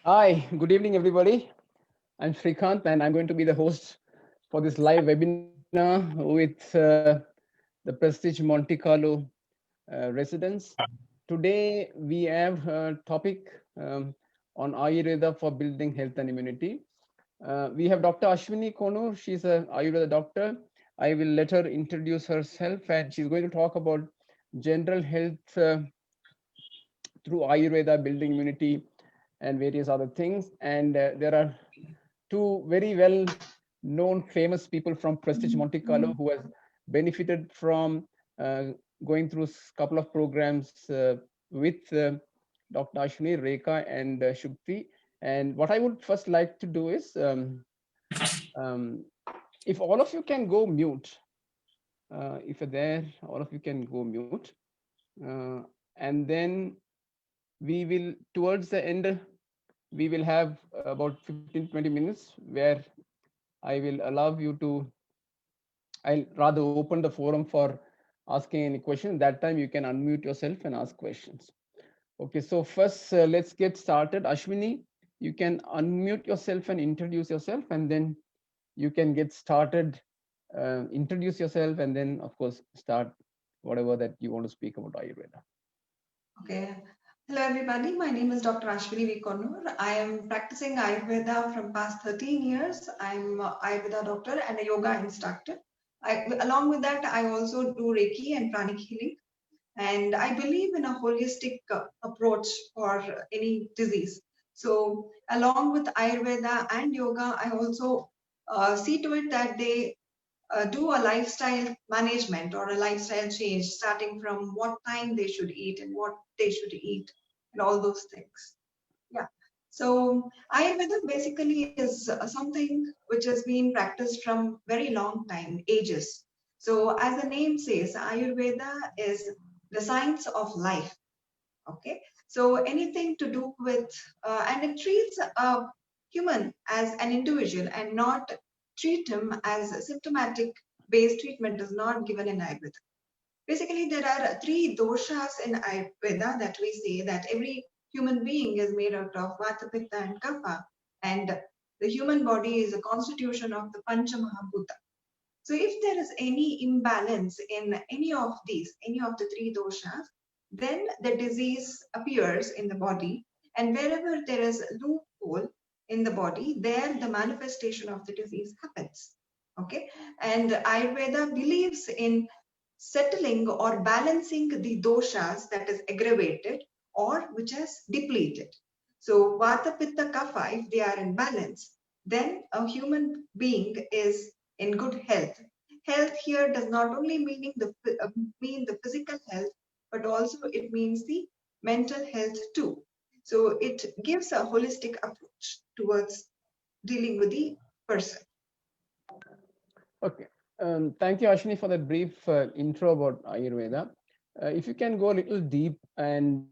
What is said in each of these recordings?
Hi, good evening, everybody. I'm Srikanth, and I'm going to be the host for this live webinar with the Prestige Monte Carlo residents. Today, we have a topic on Ayurveda for building health and immunity. We have Dr. Ashwini Konur. She's an Ayurveda doctor. I will let her introduce herself, and she's going to talk about general health through Ayurveda, building immunity, and various other things. And there are two very well known famous people from Prestige Monte Carlo who has benefited from going through a couple of programs with Dr. Ashwini, Rekha, and Shukti. And what I would first like to do is um, if all of you can go mute, if you're there, all of you can go mute. Uh, and then we will, towards the end, we will have about 15-20 minutes where I will allow you to, I'll rather open the forum for asking any question. That time you can unmute yourself and ask questions. Okay, so first let's get started. Ashwini, you can unmute yourself and introduce yourself, and then you can get started, introduce yourself, and then of course start whatever that you want to speak about Ayurveda. Okay. Hello, everybody. My name is Dr. Ashwini V. Konnur. I am practicing Ayurveda from past 13 years. I'm an Ayurveda doctor and a yoga instructor. Along with that, I also do Reiki and pranic healing. And I believe in a holistic approach for any disease. So, along with Ayurveda and yoga, I also see to it that they do a lifestyle management or a lifestyle change, starting from what time they should eat and what they should eat and all those things. Yeah. So Ayurveda basically is something which has been practiced from very long time, ages. So as the name says, Ayurveda is the science of life. Okay. So anything to do with, and it treats a human as an individual and not treat him as a symptomatic based treatment is not given in Ayurveda. Basically, there are three doshas in Ayurveda that we say that every human being is made out of Vata, Pitta, and Kapha, and the human body is a constitution of the Pancha Mahabhuta. So if there is any imbalance in any of these, any of the three doshas, then the disease appears in the body. And wherever there is a loophole in the body, there the manifestation of the disease happens. Okay. And Ayurveda believes in settling or balancing the doshas that is aggravated or which has depleted. So Vata, Pitta, Kapha, if they are in balance, then a human being is in good health. Health here does not only mean the physical health, but also it means the mental health too. So it gives a holistic approach towards dealing with the person. Okay. Thank you, Ashwini, for that brief intro about Ayurveda. If you can go a little deep and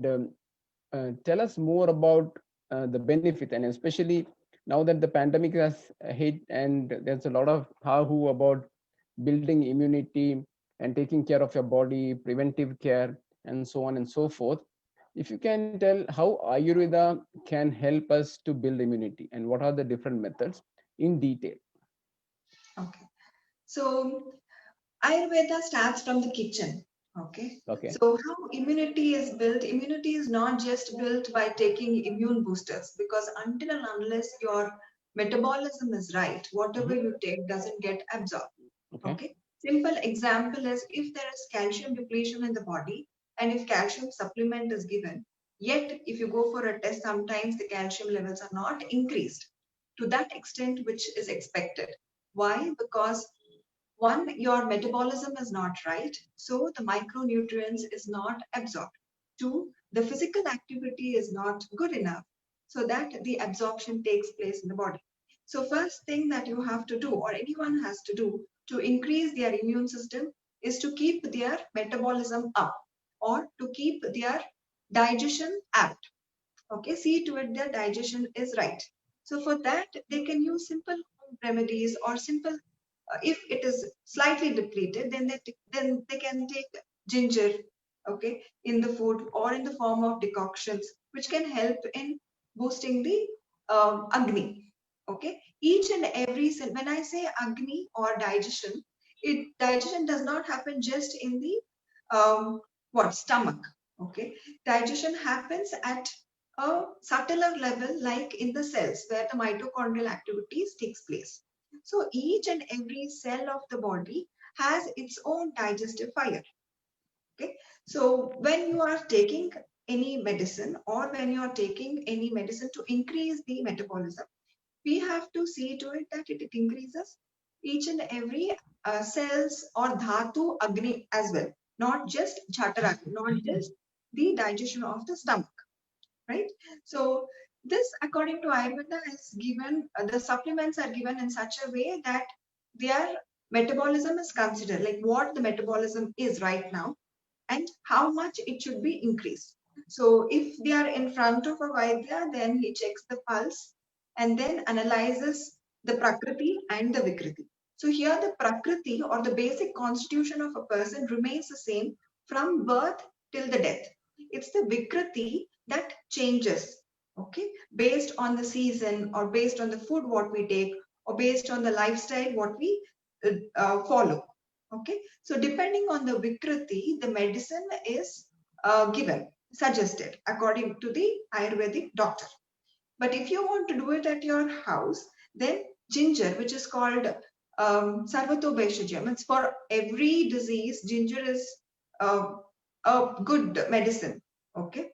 tell us more about the benefit, and especially now that the pandemic has hit and there's a lot of how about building immunity and taking care of your body, preventive care, and so on and so forth. If you can tell how Ayurveda can help us to build immunity and what are the different methods in detail. Okay. So Ayurveda starts from the kitchen. Okay. Okay. So, how immunity is built? Immunity is not just built by taking immune boosters because until and unless your metabolism is right, whatever Mhm. you take doesn't get absorbed. Okay. Okay. Simple example is if there is calcium depletion in the body and if calcium supplement is given, yet if you go for a test, sometimes the calcium levels are not increased to that extent which is expected. Why? Because one, your metabolism is not right, so the micronutrients is not absorbed. Two, the physical activity is not good enough so that the absorption takes place in the body. So first thing that you have to do or anyone has to do to increase their immune system is to keep their metabolism up or to keep their digestion apt. Okay, see to it their digestion is right. So for that, they can use simple home remedies or simple if it is slightly depleted, then they can take ginger, okay, in the food or in the form of decoctions, which can help in boosting the Agni. Okay, each and every cell. When I say Agni or digestion, digestion does not happen just in the stomach. Okay, digestion happens at a subtler level, like in the cells where the mitochondrial activities takes place. So each and every cell of the body has its own digestive fire. Okay, so when you are taking any medicine or when you are taking any medicine to increase the metabolism, we have to see to it that it increases each and every cells or dhatu agni as well, not just jhataragni, not just the digestion of the stomach, right? So this, according to Ayurveda, is given, the supplements are given in such a way that their metabolism is considered, like what the metabolism is right now and how much it should be increased. So if they are in front of a Vaidya, then he checks the pulse and then analyzes the Prakriti and the Vikriti. So here the Prakriti or the basic constitution of a person remains the same from birth till the death. It's the Vikriti that changes, okay, based on the season or based on the food what we take or based on the lifestyle what we follow. Okay, so depending on the Vikriti, the medicine is given, suggested according to the Ayurvedic doctor. But if you want to do it at your house, then ginger, which is called Sarvato Bhaishajam, it's for every disease. Ginger is uh, a good medicine. Okay,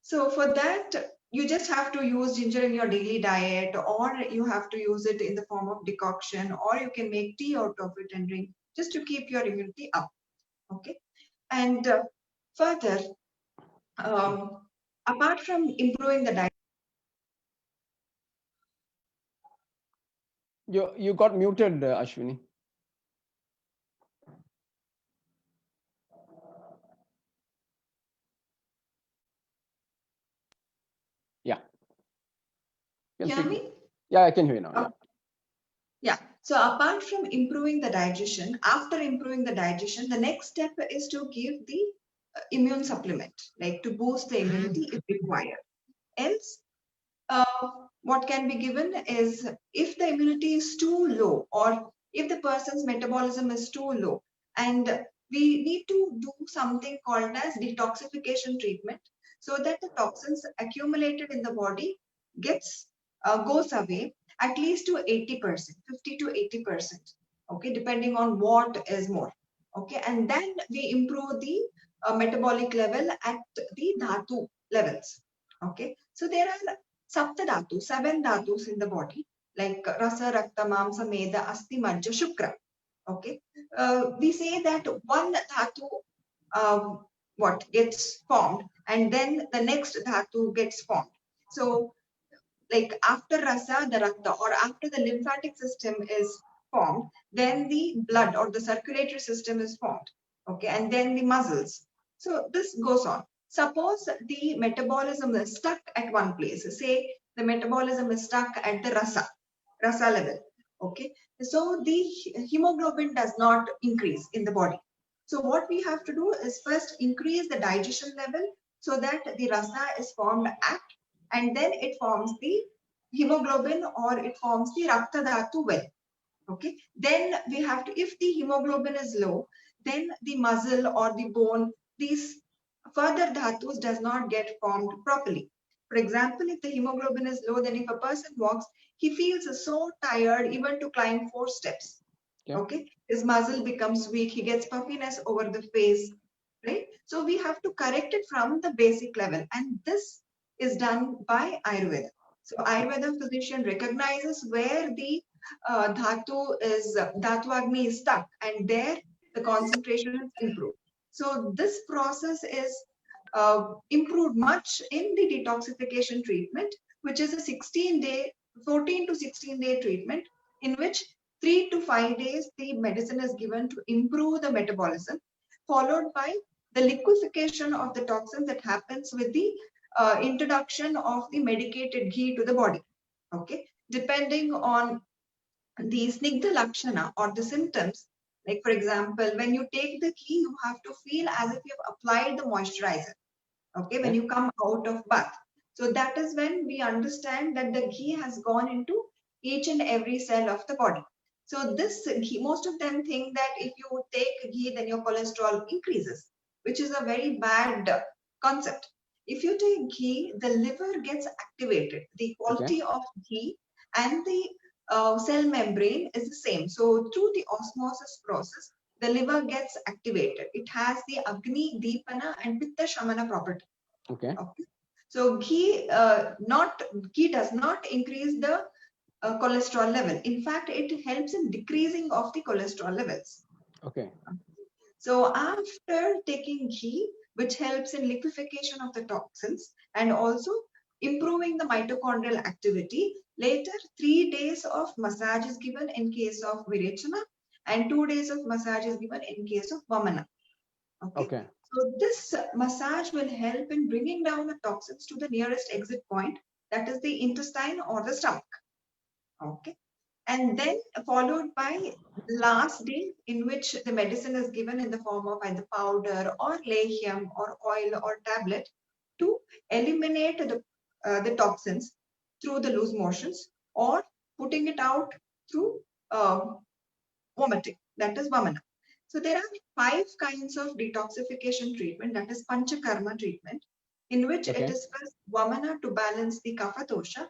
so for that, you just have to use ginger in your daily diet, or you have to use it in the form of decoction, or you can make tea out of it and drink just to keep your immunity up. Okay, and further, um, apart from improving the diet. You got muted, Ashwini. Yeah. Hear me? Yeah, I can hear you now. Yeah. Yeah. So apart from improving the digestion, after improving the digestion, the next step is to give the immune supplement, like to boost the immunity if required. Else, what can be given is if the immunity is too low or if the person's metabolism is too low, and we need to do something called as detoxification treatment so that the toxins accumulated in the body gets goes away at least to 80%, 50 to 80%, okay, depending on what is more. Okay, and then we improve the metabolic level at the dhatu levels. Okay, so there are Saptadhatu, seven dhatus in the body, like Rasa, Rakta, Mamsa, Meda, Asti, Majja, Shukra. Okay. We say that one dhatu what gets formed and then the next dhatu gets formed. So like after rasa, the rakta, or after the lymphatic system is formed, then the blood or the circulatory system is formed. Okay, and then the muscles. So this goes on. Suppose the metabolism is stuck at one place. Say the metabolism is stuck at the rasa level. Okay, so the hemoglobin does not increase in the body. So what we have to do is first increase the digestion level so that the rasa is formed at, and then it forms the hemoglobin or it forms the rakta dhatu well. Okay, then we have to, if the hemoglobin is low, then the muscle or the bone, these further dhatus does not get formed properly. For example, if the hemoglobin is low, then if a person walks, he feels so tired even to climb 4 steps. Okay, his muscle becomes weak, he gets puffiness over the face, right? So we have to correct it from the basic level, and this is done by Ayurveda. So Ayurveda physician recognizes where the dhatu agni is stuck, and there the concentration is improved. So this process is improved much in the detoxification treatment, which is a 16-day, 14 to 16-day treatment in which 3 to 5 days the medicine is given to improve the metabolism, followed by the liquefaction of the toxins that happens with the introduction of the medicated ghee to the body. Okay, depending on the snigdha lakshana or the symptoms, like for example, when you take the ghee, you have to feel as if you've applied the moisturizer. Okay, when you come out of bath. So that is when we understand that the ghee has gone into each and every cell of the body. So this ghee, most of them think that if you take ghee, then your cholesterol increases, which is a very bad concept. If you take ghee, the liver gets activated. The Okay. quality of ghee and the cell membrane is the same. So through the osmosis process, the liver gets activated. It has the Agni, Deepana, and Pitta Shamana property. Okay. Okay. So ghee does not increase the cholesterol level. In fact, it helps in decreasing of the cholesterol levels. Okay. So after taking ghee, which helps in liquefaction of the toxins and also improving the mitochondrial activity, later 3 days of massage is given in case of Virechana and 2 days of massage is given in case of Vamana. Okay. Okay. So this massage will help in bringing down the toxins to the nearest exit point, that is the intestine or the stomach. Okay. And then followed by last day in which the medicine is given in the form of either powder or lehyam or oil or tablet to eliminate the toxins through the loose motions or putting it out through uh, vomiting, that is vamana. So there are 5 kinds of detoxification treatment, that is panchakarma treatment, in which it Okay. is first vamana to balance the kapha dosha,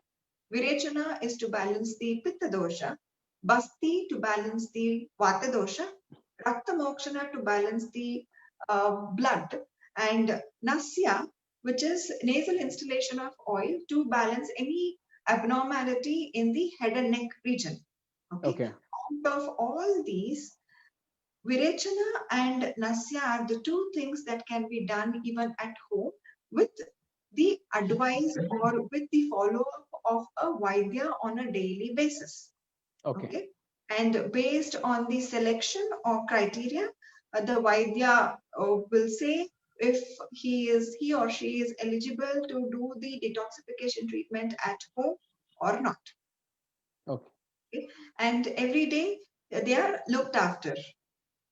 virechana is to balance the pitta dosha, basti to balance the vata dosha, rakta mokshana to balance the blood, and nasya, which is nasal installation of oil to balance any abnormality in the head and neck region. Okay. Okay. Out of all these, Virechana and Nasya are the two things that can be done even at home with the advice or with the follow up of a Vaidya on a daily basis. Okay. Okay. And based on the selection or criteria, the Vaidya will say if he or she is eligible to do the detoxification treatment at home or not. Okay. Okay? And every day they are looked after.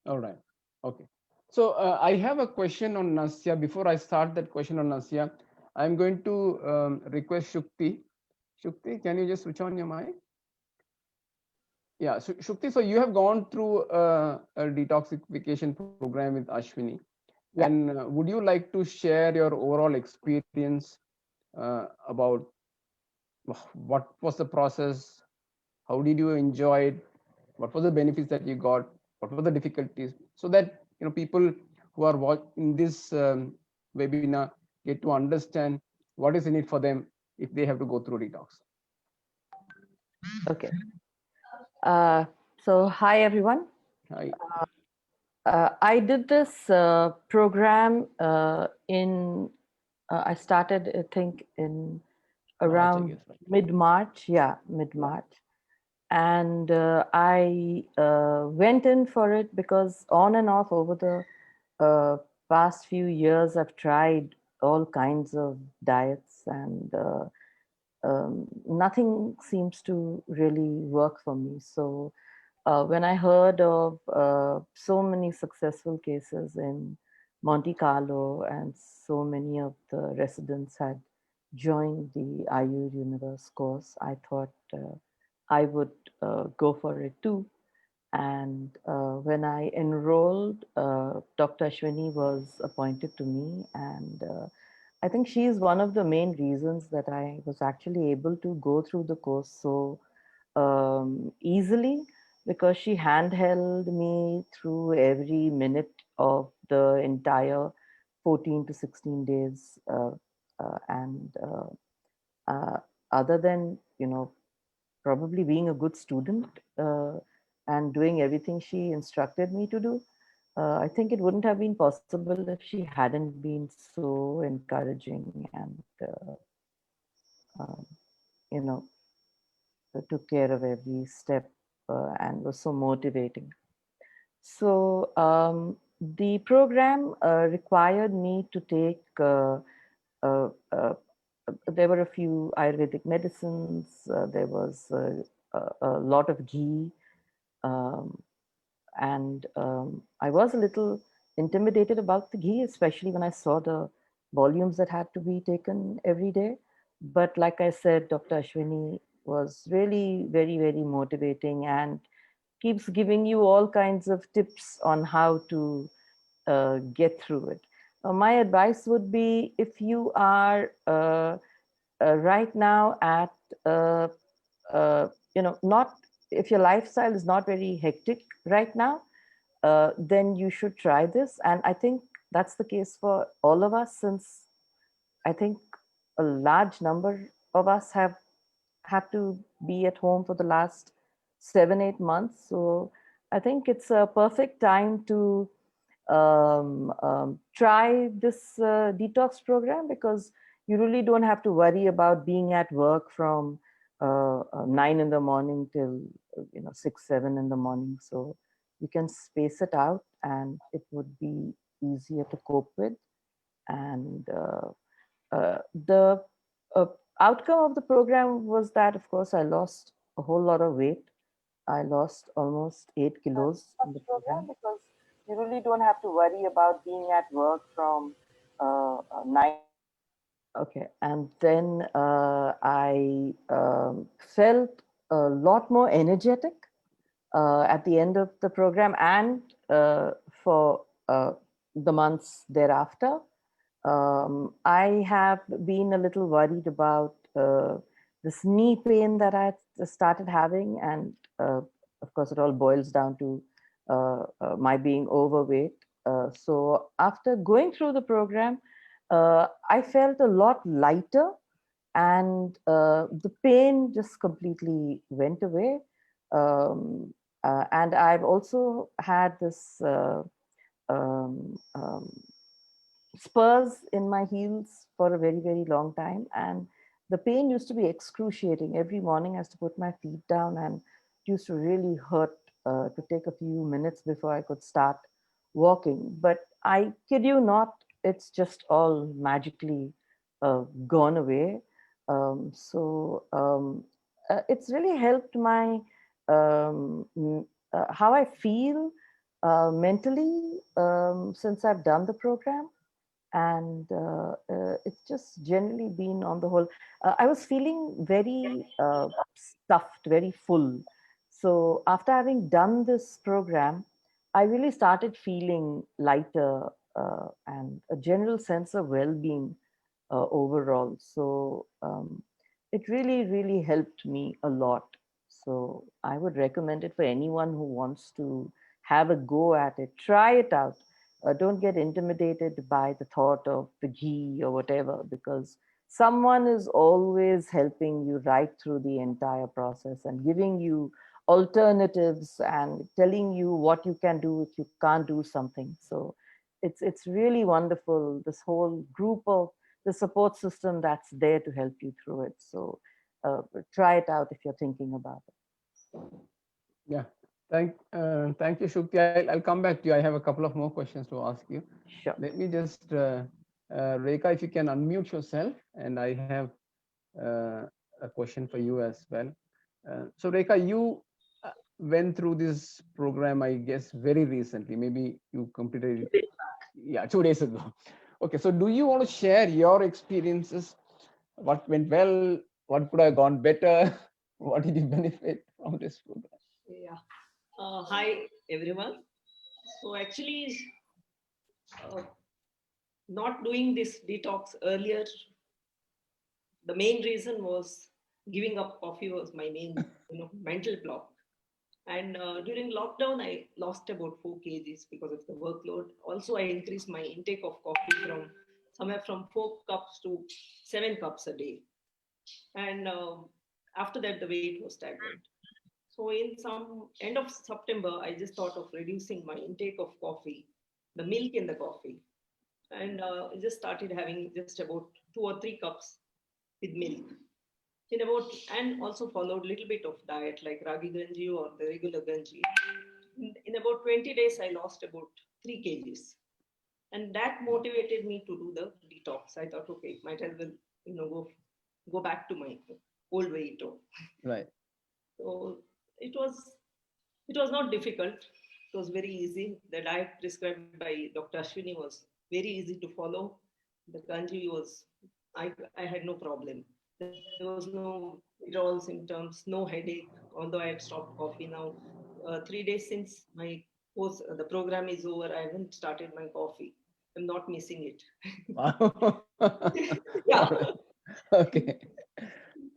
All right. Okay. So I have a question on Nasya. Before I start that question on Nasya, I'm going to request Shukti. Shukti, can you just switch on your mic? Yeah. So, Shukti, so you have gone through a detoxification program with Ashwini, Yeah. and would you like to share your overall experience about what was the process? How did you enjoy it? What was the benefits that you got? What were the difficulties? So that people who are watching this webinar get to understand what is in it for them if they have to go through detox. Okay. Uh, so, hi everyone. Hi. I did this program I started, I think, in March, I around guess, right? mid-March. Yeah, Yeah. mid-March. And I went in for it because on and off over the past few years, I've tried all kinds of diets and nothing seems to really work for me. So when I heard of so many successful cases in Monte Carlo and so many of the residents had joined the AyurUniverse course, I thought I would go for it too. And when I enrolled, Dr. Ashwini was appointed to me, and I think she is one of the main reasons that I was actually able to go through the course so easily, because she handheld me through every minute of the entire 14 to 16 days. And other than, probably being a good student and doing everything she instructed me to do, I think it wouldn't have been possible if she hadn't been so encouraging and, um, you know, took care of every step and was so motivating. So the program required me to take, uh, uh, there were a few Ayurvedic medicines, there was a lot of ghee, um, and I was a little intimidated about the ghee, especially when I saw the volumes that had to be taken every day. But like I said, Dr. Ashwini was really very, very motivating and keeps giving you all kinds of tips on how to get through it. My advice would be, if you are right now at, uh, not, if your lifestyle is not very hectic right now, then you should try this. And I think that's the case for all of us, since I think a large number of us have had to be at home for the last 7, 8 months. So I think it's a perfect time to try this detox program, because you really don't have to worry about being at work from 9 in the morning till 6, 7 in the morning. So you can space it out, and it would be easier to cope with. And the uh, outcome of the program was that, of course, I lost a whole lot of weight. I lost almost 8 kilos in the program, because you really don't have to worry about being at work from 9. Okay, and then I felt a lot more energetic at the end of the program, and for the months thereafter. I have been a little worried about this knee pain that I started having, and of course, it all boils down to my being overweight. So after going through the program, I felt a lot lighter, and the pain just completely went away. And I've also had this um, um, spurs in my heels for a very, very long time. And the pain used to be excruciating. Every morning I used to put my feet down, and it used to really hurt to take a few minutes before I could start walking. But I kid you not, it's just all magically gone away. It's really helped my how I feel mentally since I've done the program. And it's just generally been, on the whole, I was feeling very stuffed, very full. So after having done this program, I really started feeling lighter, and a general sense of well-being overall. So it really, really helped me a lot. So I would recommend it for anyone who wants to have a go at it. Try it out. Don't get intimidated by the thought of the ghee or whatever, because someone is always helping you right through the entire process and giving you alternatives and telling you what you can do if you can't do something. So it's really wonderful, this whole group of the support system that's there to help you through it. So try it out if you're thinking about it. Yeah. Thank you, Shukti. I'll come back to you. I have a couple of more questions to ask you. Sure. Let me just, Rekha, if you can unmute yourself, and I have a question for you as well. So, Rekha, you went through this program, I guess, very recently. Maybe you completed it, yeah, 2 days ago. Okay, so do you want to share your experiences? What went well? What could have gone better? What did you benefit from this program? Yeah. Hi, everyone. So actually, uh, not doing this detox earlier, the main reason was giving up coffee was my main, mental block. And during lockdown, I lost about 4 kgs because of the workload. Also, I increased my intake of coffee from somewhere from 4 cups to 7 cups a day. And after that, the weight was stagnant. So in some end of September, I just thought of reducing my intake of coffee, the milk in the coffee, and I just started having just about 2 or 3 cups with milk. In about and also followed a little bit of diet like ragi ganji or the regular ganji. In about 20 days, I lost about 3 kgs, and that motivated me to do the detox. I thought, okay, might as well go back to my old weight. Right. So it was it was not difficult. It was very easy. The diet prescribed by Dr. Ashwini was very easy to follow. The kanji was I had no problem. There was no withdrawal symptoms, no headache, although I had stopped coffee now. 3 days since my the program is over, I haven't started my coffee. I'm not missing it. Wow. All Yeah. right. Okay.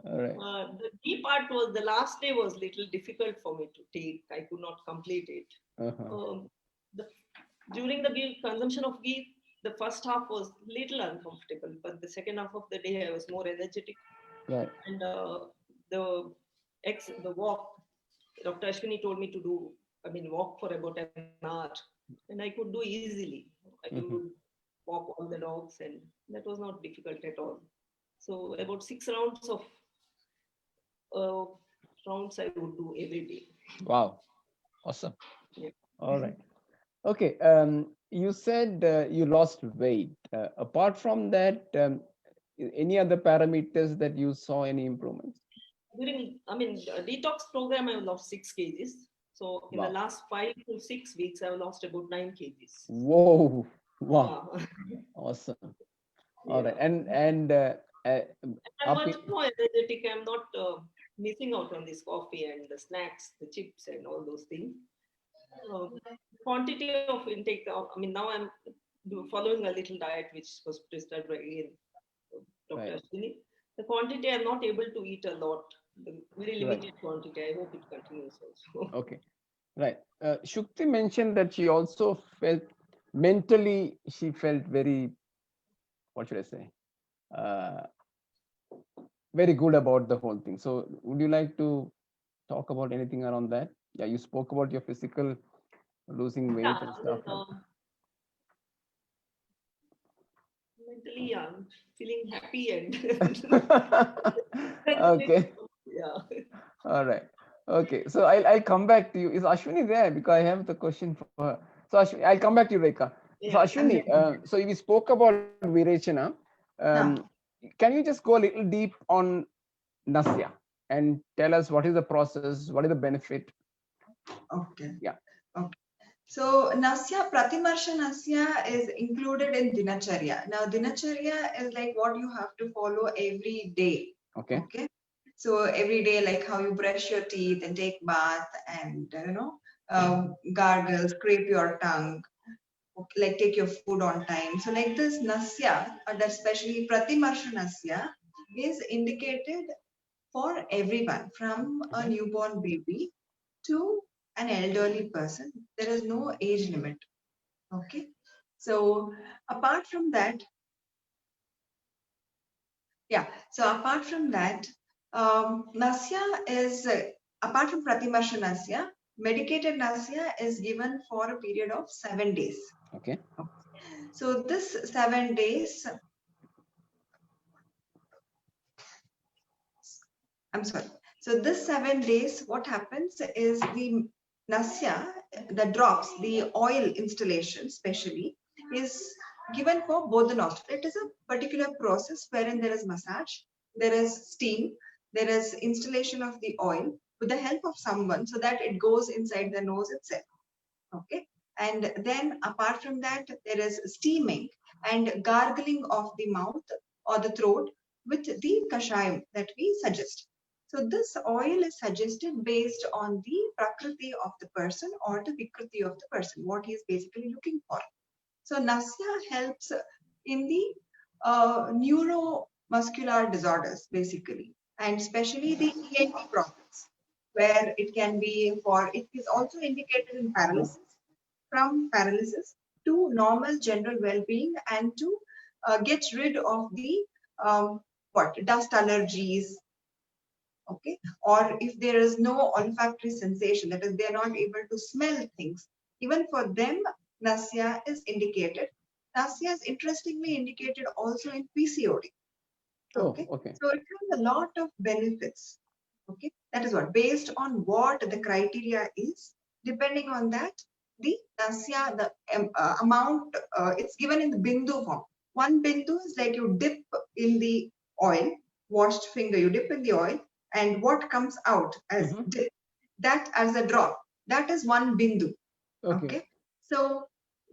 All right. The ghee part was the last day was little difficult for me to take. I could not complete it. Uh-huh. The, during the ghee, consumption of ghee, the first half was little uncomfortable, but the second half of the day I was more energetic. Right. And the the walk, Dr. Ashwini told me to do, I mean, walk for about an hour, and I could do easily. I could Mhm. walk all the dogs, and that was not difficult at all. So about 6 rounds of uh, rounds I would do every day. Wow. Awesome. Yeah. All right. Okay. You said you lost weight. Apart from that, any other parameters that you saw any improvements? During, I mean, detox program, I lost 6 kgs. So in the Wow. last 5 to 6 weeks, I lost about 9 kgs. Whoa. Wow. Yeah. Awesome. All right. Yeah. Uh, I'm up. much more energetic. I'm not missing out on this coffee and the snacks, the chips, and all those things. Quantity of intake. I mean, now I'm following a little diet which was prescribed by Dr. Right. Ashwini. The quantity I'm not able to eat a lot. The very Right. limited quantity. I hope it continues also. Okay. Right. Shukti mentioned that she also felt mentally, she felt very, what should I say, uh, very good about the whole thing. So, would you like to talk about anything around that? Yeah, you spoke about your physical losing Yeah, weight and I stuff mean, like mentally, I'm feeling happy and that. Okay. yeah. All right. Okay. So I'll come back to you. Is Ashwini there? Because I have the question for her. So Ashwini, I'll come back to you, Rekha. So Yeah. I'm Ashwini, there. so we spoke about Virechana. Um, Huh. can you just go a little deep on Nasya and tell us what is the process, what is the benefit? Okay. Yeah. Okay. So Nasya, Pratimarsha Nasya is included in Dinacharya. Now Dinacharya is like what you have to follow every day. Okay. Okay. So every day, like how you brush your teeth and take bath and gargle, scrape your tongue, like take your food on time. So like this Nasya, that especially Pratimarsha Nasya, is indicated for everyone from a newborn baby to an elderly person. There is no age limit. Okay. So apart from that, yeah. So apart from that, Nasya is apart from Pratimarsha Nasya, medicated Nasya is given for a period of 7 days. Okay. So this 7 days, I'm sorry. So this 7 days, what happens is the Nasya, the drops, the oil installation, especially, is given for both the nostrils. It is a particular process wherein there is massage, there is steam, there is installation of the oil with the help of someone so that it goes inside the nose itself. Okay. And then apart from that, there is steaming and gargling of the mouth or the throat with the kashayam that we suggest. So this oil is suggested based on the prakriti of the person or the vikriti of the person, what he is basically looking for. So Nasya helps in the neuromuscular disorders, basically, and especially the ENT problems, where it can be for, it is also indicated in paralysis, from paralysis to normal general well-being and to get rid of the what dust allergies, okay, or if there is no olfactory sensation, that is they're not able to smell things, even for them Nasya is indicated. Nasya is interestingly indicated also in PCOD. Oh, Okay, okay. so it has a lot of benefits. Okay, that is what, based on what the criteria is, depending on that, the Nasya, the amount, it's given in the bindu form. One bindu is like you dip in the oil, washed finger, you dip in the oil, and what comes out as dip, that as a drop, that is one bindu. Okay. Okay, so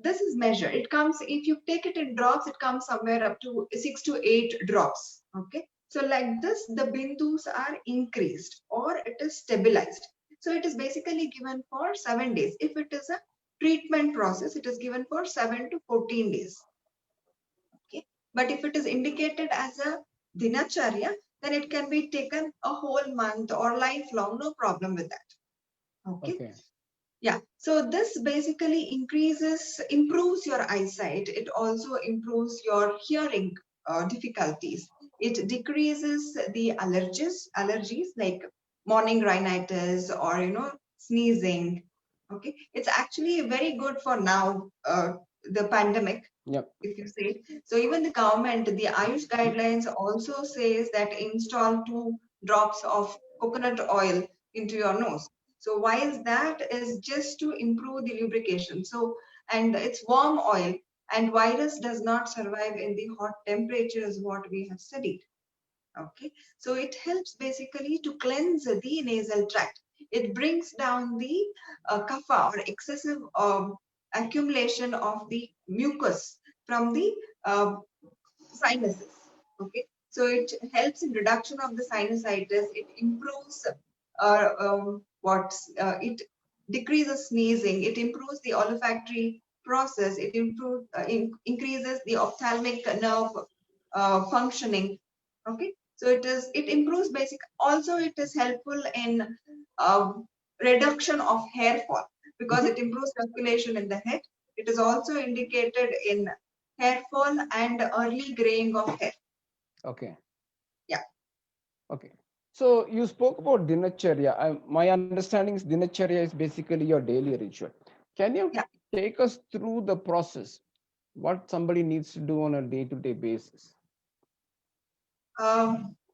this is measured. It comes, if you take it in drops, it comes somewhere up to 6 to 8 drops. Okay, So like this, the bindus are increased or it is stabilized. So it is basically given for 7 days. If it is a treatment process, it is given for 7 to 14 days. Okay. But if it is indicated as a dinacharya, then it can be taken a whole month or lifelong, no problem with that. Okay. Okay. Yeah, so this basically improves your eyesight. It also improves your hearing difficulties. It decreases the allergies like morning rhinitis or sneezing. Okay, it's actually very good for now, the pandemic, Yep. if you say. So even the government, the Ayush guidelines also says that install 2 drops of coconut oil into your nose. So why is that? Is just to improve the lubrication. So, and it's warm oil, and virus does not survive in the hot temperatures, what we have studied. Okay, so it helps basically to cleanse the nasal tract. It brings down the kapha or excessive accumulation of the mucus from the uh, sinuses. Okay, so it helps in reduction of the sinusitis. It improves it decreases sneezing. It improves the olfactory process. It increases the ophthalmic nerve functioning. Okay, so it improves basic. Also, it is helpful in reduction of hair fall because Mhm. it improves circulation in the head. It is also indicated in hair fall and early graying of hair. Okay. Yeah. Okay. So you spoke about dinacharya. My understanding is dinacharya is basically your daily ritual. Can you Yeah. take us through the process? What somebody needs to do on a day-to-day basis?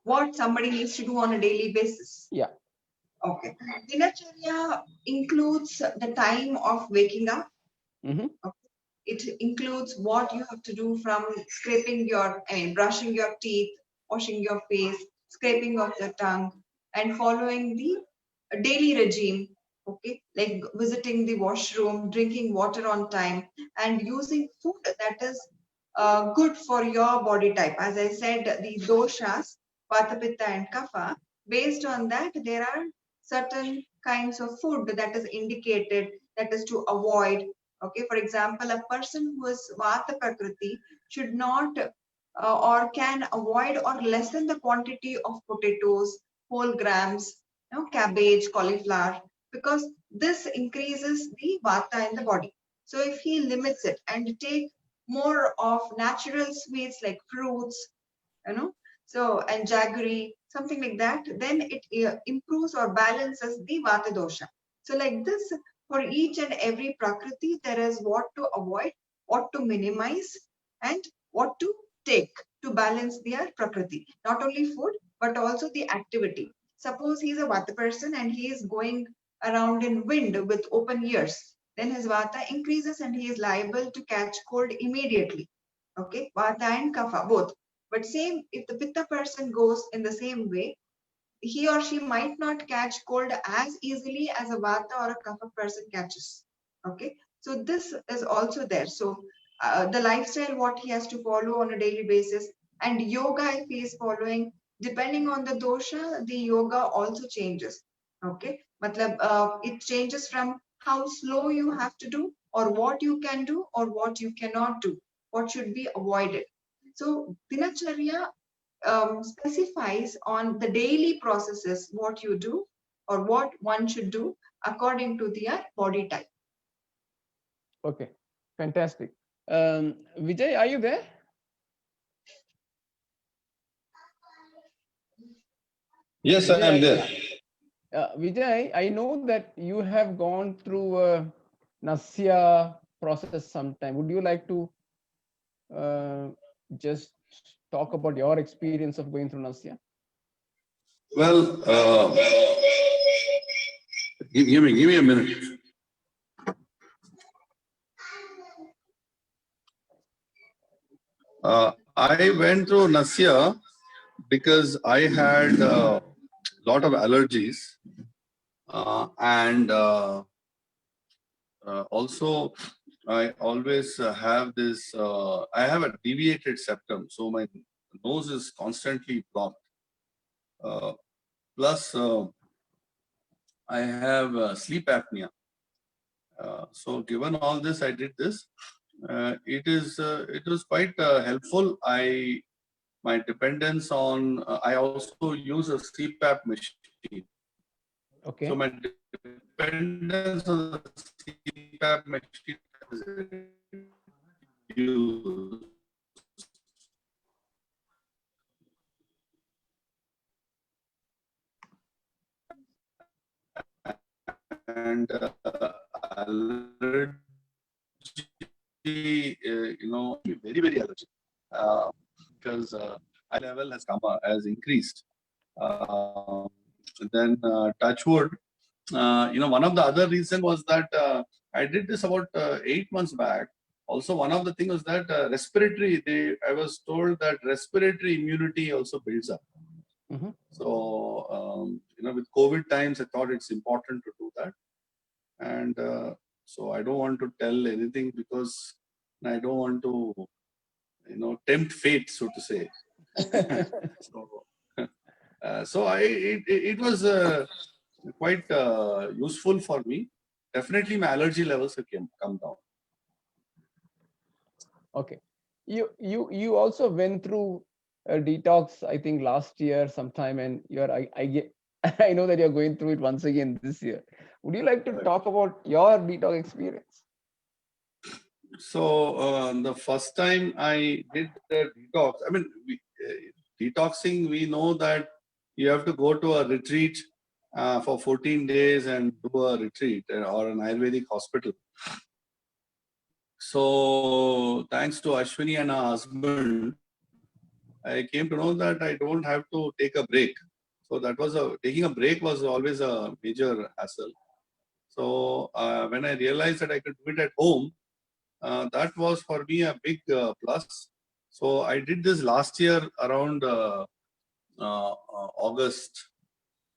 What somebody needs to do on a daily basis. Yeah. Okay. Dinacharya includes the time of waking up. Mm-hmm. It includes what you have to do from brushing your teeth, washing your face, scraping of the tongue, and following the daily regime. Okay, like visiting the washroom, drinking water on time, and using food that is good for your body type. As I said, the doshas, Vata, Pitta, and Kapha. Based on that, there are certain kinds of food that is indicated that is to avoid. Okay, for example, a person who is Vata Prakriti should not or can avoid or lessen the quantity of potatoes, whole grams, cabbage, cauliflower, because this increases the Vata in the body. So if he limits it and take more of natural sweets like fruits, you know, so and jaggery, something like that, then it improves or balances the Vata dosha. So like this, for each and every prakriti, there is what to avoid, what to minimize, and what to take to balance their prakriti. Not only food, but also the activity. Suppose he is a Vata person and he is going around in wind with open ears, then his Vata increases and he is liable to catch cold immediately. Okay, Vata and Kapha both. But same, if the Pitta person goes in the same way, he or she might not catch cold as easily as a Vata or a Kapha person catches. Okay, so this is also there. So the lifestyle what he has to follow on a daily basis, and yoga if he is following, depending on the dosha, the yoga also changes. Okay, matlab, it changes from how slow you have to do, or what you can do, or what you cannot do, what should be avoided. So dinacharya specifies on the daily processes what you do or what one should do according to their body type. Okay. Fantastic. Vijay, are you there? Yes, I am there. Vijay, I know that you have gone through Nasya process sometime. Would you like to uh, just talk about your experience of going through Nasya? Well, give me a minute. I went through Nasya because I had a lot of allergies, and also I always have this. I have a deviated septum, so my nose is constantly blocked. plus I have sleep apnea. So given all this, I did this. It was quite helpful. My dependence on I also use a CPAP machine. So Okay. my dependence on the CPAP machine has and allergy, very, very allergic because level has increased. Then touch wood. One of the other reason was that I did this about 8 months back. Also, one of the things was that respiratory. I was told that respiratory immunity also builds up. Mm-hmm. So with COVID times, I thought it's important to do that. And so I don't want to tell anything because I don't want to, tempt fate, so to say. It was quite useful for me. Definitely, my allergy levels have come down. Okay. You also went through a detox, I think last year sometime, and I get I know that you're going through it once again this year. Would you like to talk about your detox experience? So the first time I did the detox, I mean, detoxing, we know that you have to go to a retreat for 14 days and do a retreat or an Ayurvedic hospital. So thanks to Ashwini and her husband, I came to know that I don't have to take a break. So taking a break was always a major hassle. So when I realized that I could do it at home, that was for me a big plus. So I did this last year around August,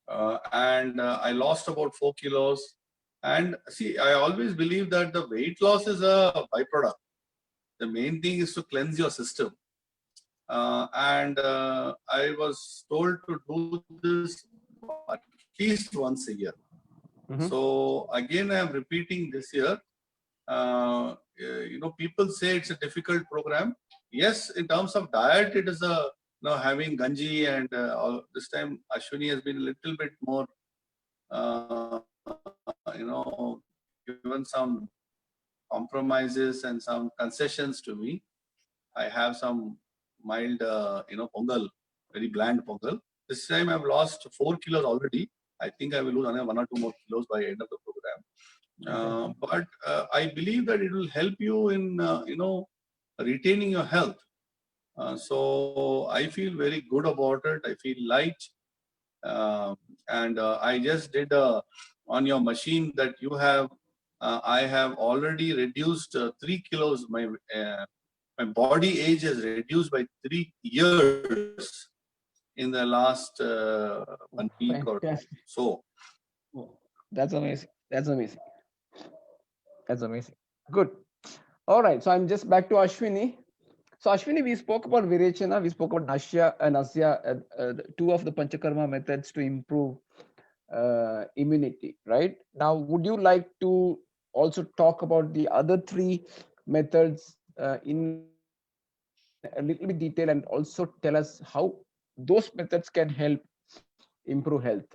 and I lost about 4 kilos. And see, I always believe that the weight loss is a byproduct. The main thing is to cleanse your system. And I was told to do this at least once a year. Mm-hmm. So again, I am repeating this year. People say it's a difficult program. Yes, in terms of diet, it is having ganji and this time Ashwini has been a little bit more, given some compromises and some concessions to me. I have some mild, pongal, very bland pongal. This time I've lost 4 kilos already. I think I will lose another 1 or 2 more kilos by end of the program. But I believe that it will help you in, retaining your health. So I feel very good about it. I feel light. And I just did on your machine that you have. I have already reduced 3 kilos. My body age has reduced by 3 years in the last 1 week or Fantastic. so. That's amazing. That's amazing. That's amazing. Good. All right. So I'm just back to Ashwini. So Ashwini, we spoke about Virechana, we spoke about Nasya, two of the Panchakarma methods to improve immunity, right? Now, would you like to also talk about the other three methods in a little bit detail and also tell us how those methods can help improve health?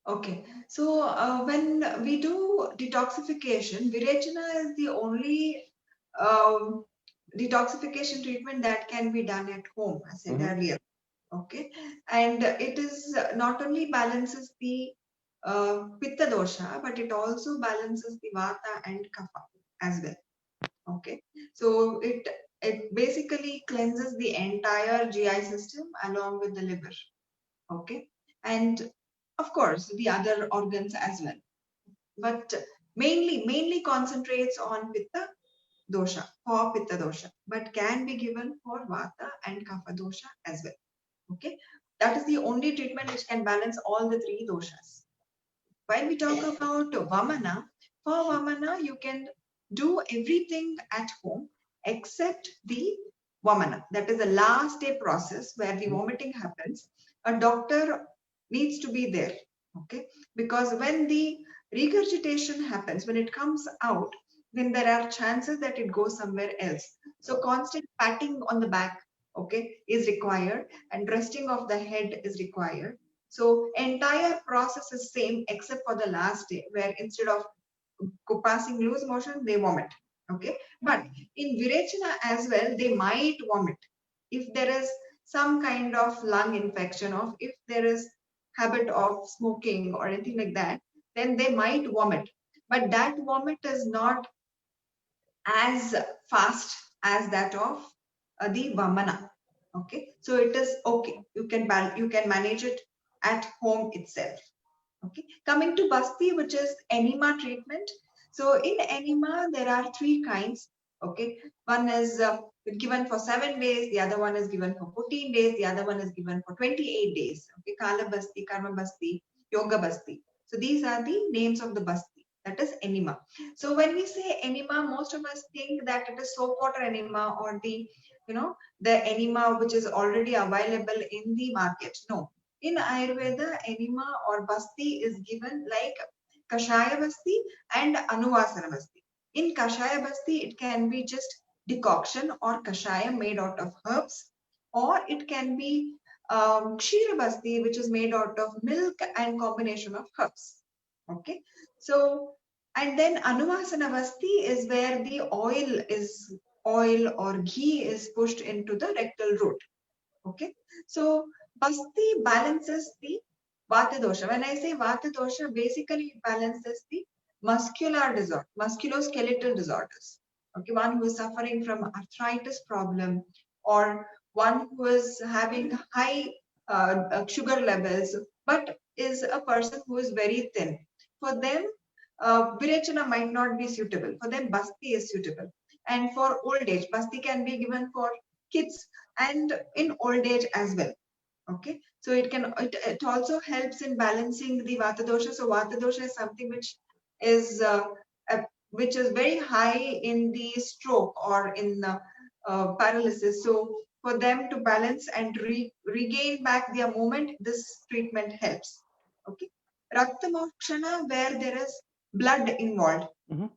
Okay, so when we do detoxification, Virechana is the only um, detoxification treatment that can be done at home, I said earlier. Okay, and it is not only balances the Pitta dosha, but it also balances the Vata and Kapha as well. Okay, so it basically cleanses the entire GI system along with the liver. Okay, and of course the other organs as well, but mainly concentrates on Pitta dosha, for Pitta dosha, but can be given for Vata and Kapha dosha as well. Okay, that is the only treatment which can balance all the three doshas. When we talk about Vamana, for Vamana you can do everything at home except the Vamana. That is the last day process where the vomiting happens. a doctor needs to be there. Okay, because when the regurgitation happens, when it comes out, then there are chances that it goes somewhere else. So constant patting on the back, okay, is required, and resting of the head is required. So entire process is same except for the last day, where instead of passing loose motion, they vomit. Okay, but in Virechana as well, they might vomit if there is some kind of lung infection, or if there is habit of smoking or anything like that, then they might vomit. But that vomit is not as fast as that of the Vamana. Okay, so it is okay. You can manage it at home itself. Okay, coming to Basti, which is enema treatment. So in enema, there are three kinds. Okay, one is given for 7 days, the other one is given for 14 days, the other one is given for 28 days. Okay, Kala Basti, Karma Basti, Yoga Basti. So these are the names of the Basti. That is enema. So when we say enema, most of us think that it is soap water enema, or the enema which is already available in the market. No, in Ayurveda, enema or basti is given like Kashaya Basti and Anuvasana Basti. In Kashaya Basti, it can be just decoction or Kashaya made out of herbs, or it can be Kshira Basti, which is made out of milk and combination of herbs. Okay, so and then Anuvasana Basti is where the oil or ghee is pushed into the rectal root. Okay, so Basti balances the Vata dosha. When I say Vata dosha, basically it balances the musculoskeletal disorders. Okay, one who is suffering from arthritis problem, or one who is having high sugar levels, but is a person who is very thin. For them, Virechana might not be suitable. For them, Basti is suitable. And for old age, Basti can be given for kids and in old age as well. Okay, so it also helps in balancing the vata dosha. So vata dosha is something is uh, which is very high in the stroke or in paralysis. So for them to balance and regain back their movement, this treatment helps. Okay, rakta mokshana, where there is blood involved. Mhm.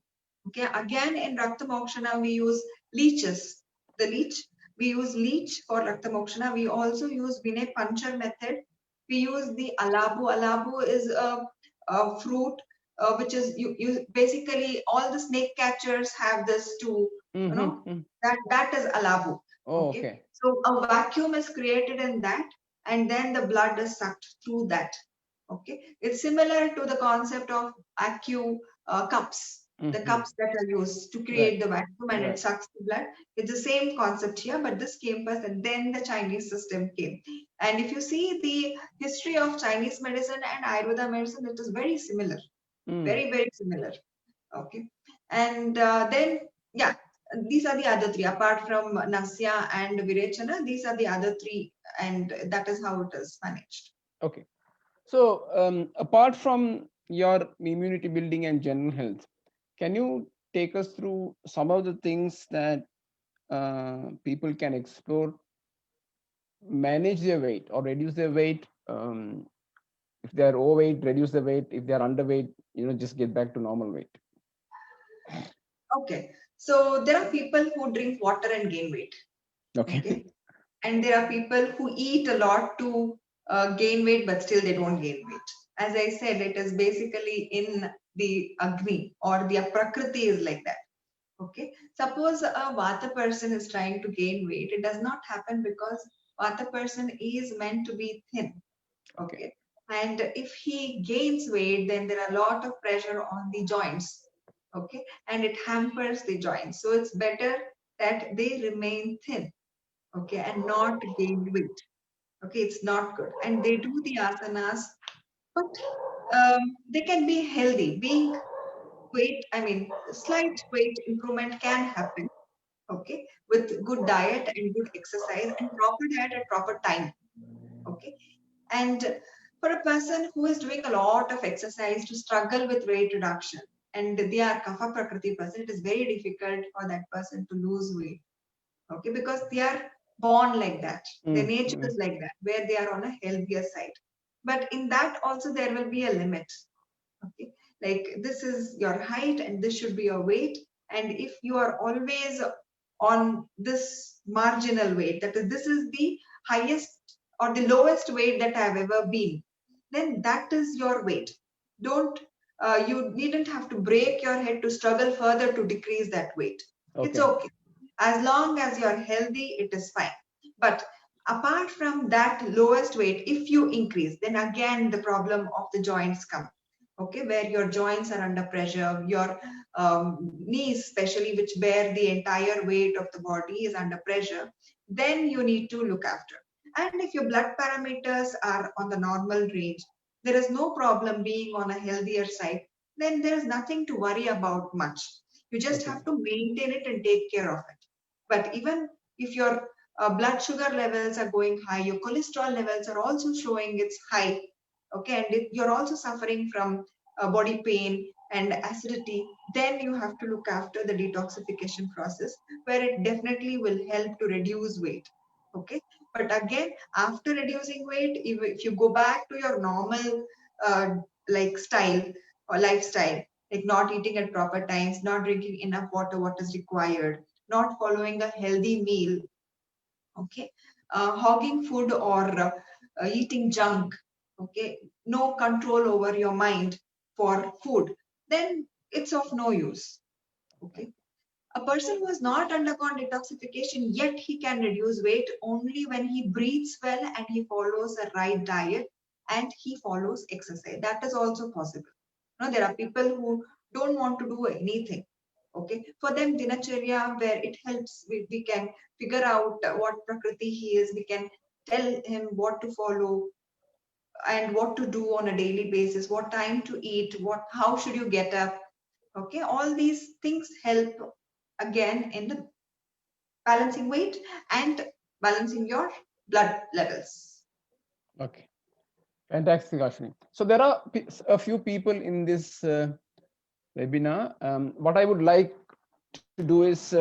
Okay, again in Rakta Mokshana we use leeches. The leech, we use leech for Rakta Mokshana. We also use Vinay Panchar method. We use the Alabu. Alabu is a fruit which is you basically all the snake catchers have this to Mhm. that is Alabu. Oh, Okay, okay. so a vacuum is created in that, and then the blood is sucked through that. Okay, it's similar to the concept of acu cups, the Mhm. cups that are used to Right. create the vacuum and it Right. sucks the blood. It's the same concept here, but this came first and then the Chinese system came. And if you see the history of Chinese medicine and Ayurveda medicine, it is very similar, Mm. very, very similar. Okay. And then, yeah, these are the other three. Apart from Nasya and Virechana, these are the other three, and that is how it is managed. Okay. So, apart from your immunity building and general health, can you take us through some of the things that people can explore, manage their weight or reduce their weight? If they are overweight, reduce the weight. If they are underweight, just get back to normal weight. Okay. So there are people who drink water and gain weight. Okay. Okay. And there are people who eat a lot to gain weight, but still they don't gain weight. As I said, it is basically in the Agni, or the Prakriti is like that. Okay. Suppose a Vata person is trying to gain weight, it does not happen because Vata person is meant to be thin. Okay. Okay. And if he gains weight, then there are a lot of pressure on the joints. Okay. And it hampers the joints. So it's better that they remain thin. Okay. And not gain weight. Okay. It's not good. And they do the asanas, but they can be healthy. Being weight, I mean, slight weight improvement can happen. Okay. With good diet and good exercise and proper diet at proper time. Okay. And for a person who is doing a lot of exercise to struggle with weight reduction, and they are kapha prakriti person, it is very difficult for that person to lose weight. Okay, because they are born like that. Their nature Mm. is like that, where they are on a healthier side. But in that also there will be a limit. Okay, like this is your height and this should be your weight. And if you are always on this marginal weight, that is, this is the highest or the lowest weight that I've ever been, then that is your weight. Don't you needn't have to break your head to struggle further to decrease that weight. It's Okay. okay. As long as you're healthy, it is fine. But apart from that lowest weight, if you increase, then again the problem of the joints come. Okay, where your joints are under pressure, your knees especially, which bear the entire weight of the body, is under pressure, then you need to look after. And if your blood parameters are on the normal range, there is no problem being on a healthier side, then there is nothing to worry about much. You just Okay. have to maintain it and take care of it. But even if your blood sugar levels are going high, your cholesterol levels are also showing it's high, okay, and if you're also suffering from body pain and acidity, then you have to look after the detoxification process, where it definitely will help to reduce weight. Okay, but again, after reducing weight, if you go back to your normal uh, like style or lifestyle, like not eating at proper times, not drinking enough water what is required, not following a healthy meal, okay, hogging food or eating junk, okay, no control over your mind for food, then it's of no use. Okay, a person who has not undergone detoxification yet he can reduce weight only when he breathes well and he follows the right diet and he follows exercise. That is also possible. No, there are people who don't want to do anything. Okay, for them dinacharya, where it helps, we can figure out what prakriti he is, we can tell him what to follow and what to do on a daily basis, what time to eat, what how should you get up. Okay, all these things help again in the balancing weight and balancing your blood levels. Okay. Fantastic, Ashwini. So there are a few people in this webinar. What I would like to do is,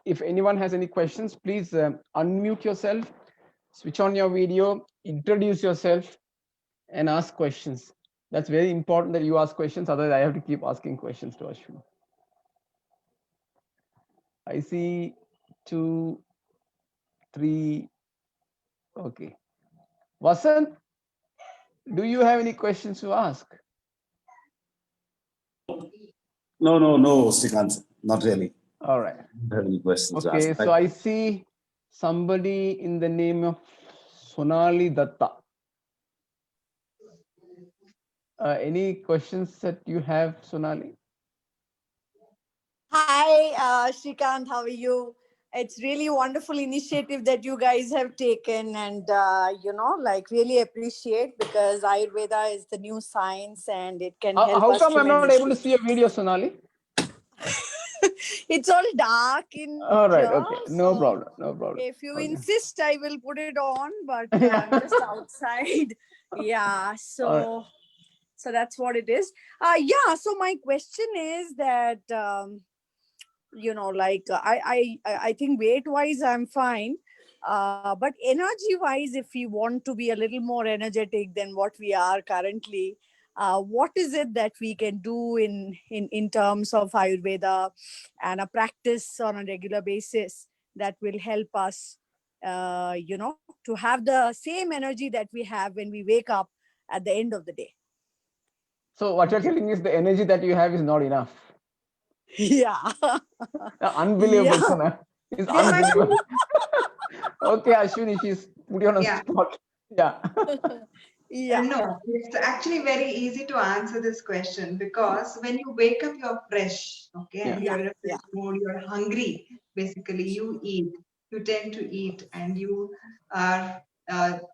if anyone has any questions, please unmute yourself, switch on your video, introduce yourself, and ask questions. That's very important that you ask questions. Otherwise, I have to keep asking questions to Ashwini. I see 2, 3. Okay. Vasant, do you have any questions to ask? No, Srikanth, not really. All right. I don't have any questions to Okay, ask. so I see somebody in the name of Sonali Datta. Any questions that you have, Sonali? Hi, Shrikant, how are you? It's really wonderful initiative that you guys have taken, and like really appreciate, because Ayurveda is the new science and it can help How us come I'm not able to tremendously. see a video, Sonali? It's all dark in All right, here, okay, no so problem, no problem. if you Okay. insist, I will put it on, but I'm just outside. Yeah, All right. so that's what it is. Yeah, so my question is that I think weight wise I'm fine, but energy wise, if we want to be a little more energetic than what we are currently, what is it that we can do in terms of Ayurveda and a practice on a regular basis that will help us to have the same energy that we have when we wake up at the end of the day. So what you're telling is the energy that you have is not enough. Yeah. Unbelievable, Yeah. Sonali. It's There might be, unbelievable. Okay, Ashwini, she's put you on a yeah. spot. Yeah. Yeah. No, it's actually very easy to answer this question, because when you wake up, you're fresh, okay, Yeah. and you're in a Yeah. fresh mood, you're hungry. Basically, you eat, you tend to eat, and you are,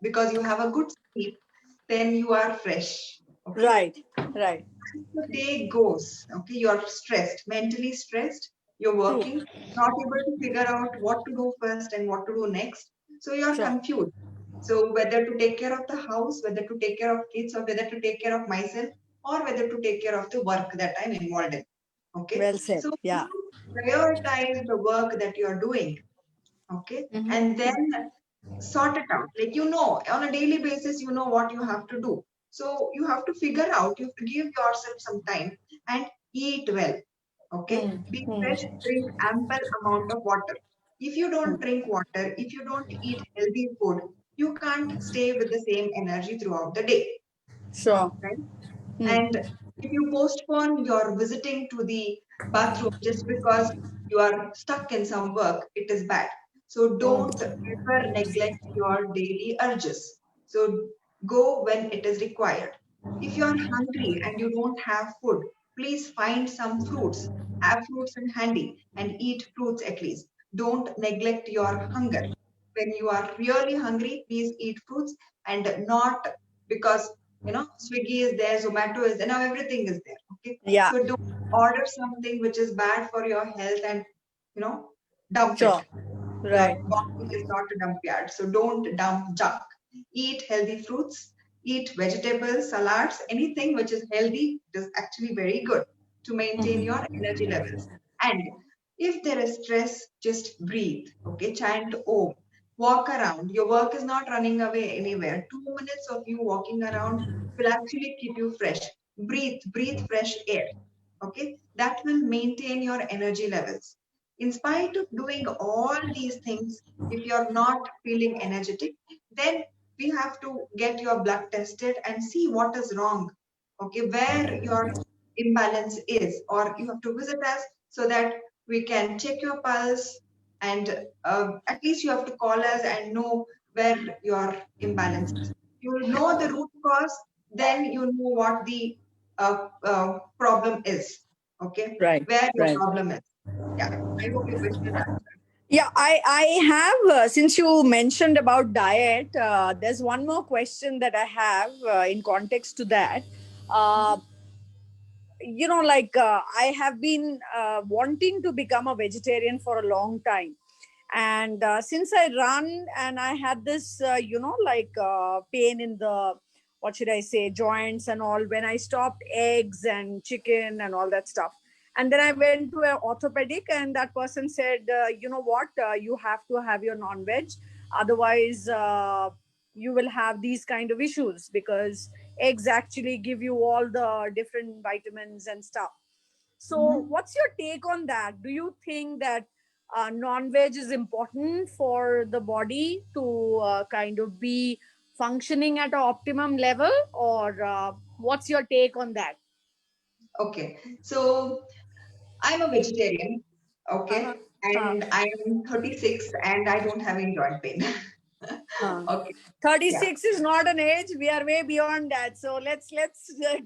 because you have a good sleep, then you are fresh, okay. Right. As the day goes, okay, you're stressed, mentally stressed, you're True. working, not able to figure out what to do first and what to do next. So you're Sure. confused. So whether to take care of the house, whether to take care of kids, or whether to take care of myself, or whether to take care of the work that I'm involved in. Okay. Well said. So Yeah. prioritize the work that you're doing. Okay. Mhm. And then sort it out. Like, on a daily basis, what you have to do. So you have to figure out, you have to give yourself some time and eat well. Okay. Be fresh, drink ample amount of water. If you don't drink water, if you don't eat healthy food, you can't stay with the same energy throughout the day. Sure. Right? Hmm. And if you postpone your visiting to the bathroom just because you are stuck in some work, it is bad. So don't ever neglect your daily urges. So go when it is required. If you are hungry and you don't have food, please find some fruits. Have fruits in handy and eat fruits at least. Don't neglect your hunger. When you are really hungry, please eat fruits and not because Swiggy is there, Zomato is there, now everything is there. Okay. Yeah. So don't order something which is bad for your health and you know dump it. Sure. Your Right. body is not a dump yard. So don't dump junk. Eat healthy fruits, eat vegetables, salads, anything which is healthy. It is actually very good to maintain your energy levels. And if there is stress, just breathe. Okay, chant Om. Walk around. Your work is not running away anywhere. 2 minutes of you walking around will actually keep you fresh. Breathe fresh air. Okay, that will maintain your energy levels. In spite of doing all these things, if you're not feeling energetic, then we have to get your blood tested and see what is wrong. Okay, where your imbalance is, or you have to visit us so that we can check your pulse, and at least you have to call us and know where your imbalance is. You will know the root cause, then you know what the problem is. Okay, Right. where your Right. problem is. Yeah, I hope your question is answered. Yeah, I have, since you mentioned about diet, there's one more question that I have in context to that. Uh, I have been wanting to become a vegetarian for a long time. And since I run and I had this, pain in the, what should I say, joints and all, when I stopped eggs and chicken and all that stuff. And then I went to an orthopedic, and that person said, you know what, you have to have your non-veg. Otherwise, you will have these kind of issues, because eggs actually give you all the different vitamins and stuff. So, Mhm. what's your take on that? Do you think that non-veg is important for the body to kind of be functioning at an optimum level, or what's your take on that? Okay, so I'm a vegetarian. Uh-huh. Okay, Uh, and I am 36 and I don't have any joint pain. uh. Okay, yeah. 36 is not an age. We are way beyond that. So let's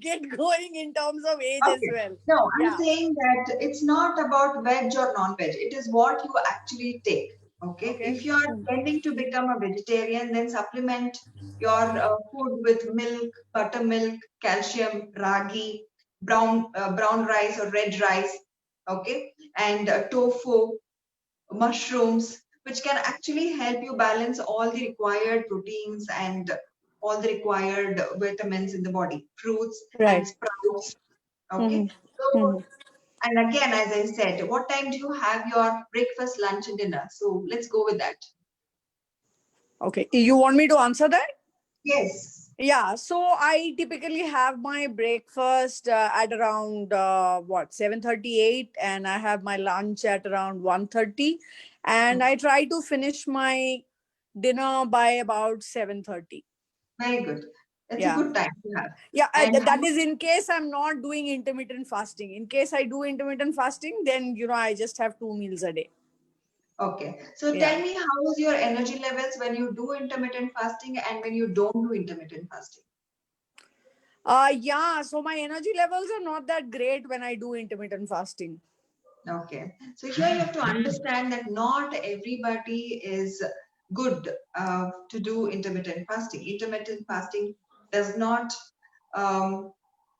get going in terms of age as Okay. well. No, I'm Yeah. saying that it's not about veg or non-veg. It is what you actually take. Okay. Okay. If you are tending to become a vegetarian, then supplement your food with milk, buttermilk, calcium, ragi, brown rice or red rice. Okay. And tofu, mushrooms, which can actually help you balance all the required proteins and all the required vitamins in the body, fruits and Right. sprouts. Hmm. Okay. So, and again, as I said, what time do you have your breakfast, lunch, and dinner? So let's go with that. Okay. You want me to answer that? Yes. Yeah, so I typically have my breakfast at around 7:38, and I have my lunch at around 1:30, and I try to finish my dinner by about 7:30. Very good. It's a Yeah. good time to have. Yeah, And that is in case I'm not doing intermittent fasting. In case I do intermittent fasting, then I just have 2 meals a day. okay. So Yeah. tell me, how is your energy levels when you do intermittent fasting and when you don't do intermittent fasting? Yeah, so my energy levels are not that great when I do intermittent fasting. Okay. So here you have to understand that not everybody is good to do intermittent fasting. Intermittent fasting does not um,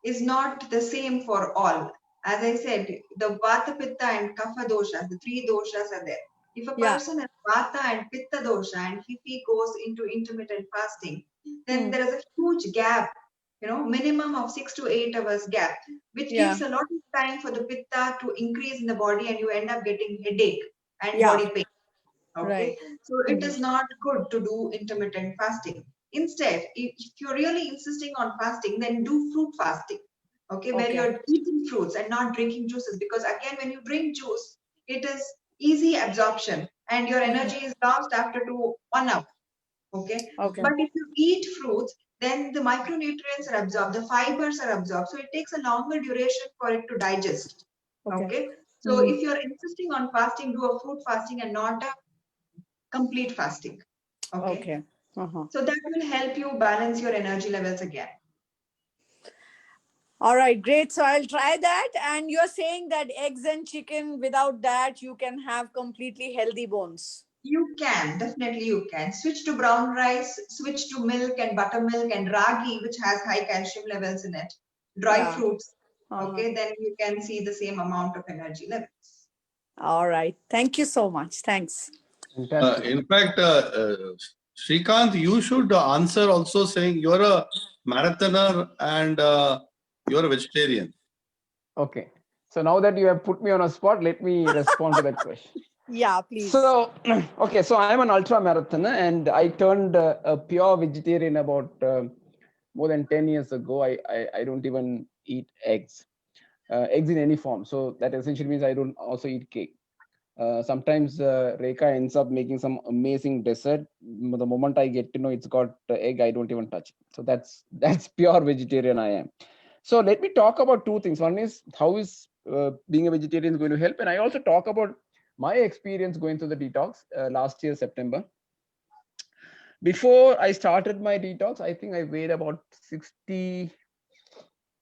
is not the same for all. As I said, the Vata, Pitta, and Kapha doshas, the three doshas are there. If a Yeah. person has Vata and Pitta dosha and if he goes into intermittent fasting, then Hmm. there is a huge gap, minimum of 6 to 8 hours gap, which Yeah. gives a lot of time for the Pitta to increase in the body and you end up getting headache and Yeah. body pain. Okay, Right. so it is not good to do intermittent fasting. Instead, if you're really insisting on fasting, then do fruit fasting. Okay, where Okay. you're eating fruits and not drinking juices, because again, when you drink juice, it is easy absorption and your energy is lost after 1 hour. Okay, Okay. but if you eat fruits, then the micronutrients are absorbed, the fibers are absorbed, so it takes a longer duration for it to digest. Okay. Okay, so if you're insisting on fasting, do a fruit fasting and not a complete fasting. Okay, Okay. Uh-huh. so that will help you balance your energy levels again. All right, great. So I'll try that. And you're saying that eggs and chicken, without that, you can have completely healthy bones. You can, definitely you can. Switch to brown rice, switch to milk and buttermilk and ragi, which has high calcium levels in it. Dry Yeah. fruits. Uh-huh. Okay, then you can see the same amount of energy levels. All right. Thank you so much. Thanks. Fantastic. In fact, Srikanth, you should answer also saying you're a marathoner and you're a vegetarian. Okay. So now that you have put me on a spot, let me respond to that question. Yeah, please. So, okay, so I'm an ultra marathoner and I turned a pure vegetarian about more than 10 years ago. I don't even eat eggs in any form. So that essentially means I don't also eat cake. Sometimes Rekha ends up making some amazing dessert. The moment I get to know it's got egg, I don't even touch it. So that's pure vegetarian I am. So let me talk about two things. One is how is being a vegetarian is going to help, and I also talk about my experience going through the detox last year September. Before I started my detox, I think I weighed about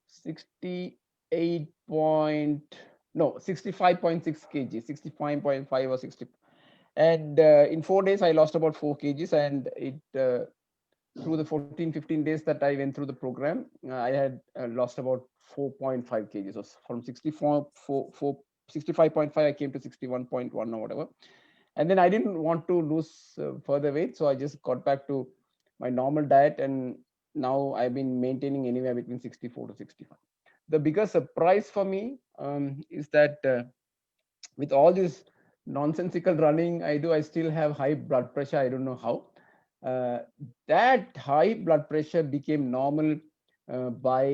68 point no 65.6 kg, 65.5 or 60, and in 4 days I lost about 4 kgs, and it through the 14-15 days that I went through the program, I had lost about 4.5 kgs. So from 65.5 I came to 61.1 or whatever, and then I didn't want to lose further weight, so I just got back to my normal diet, and now I've been maintaining anywhere between 64 to 65. The biggest surprise for me is that with all this nonsensical running I do, I still have high blood pressure. I don't know how. Uh, that high blood pressure became normal by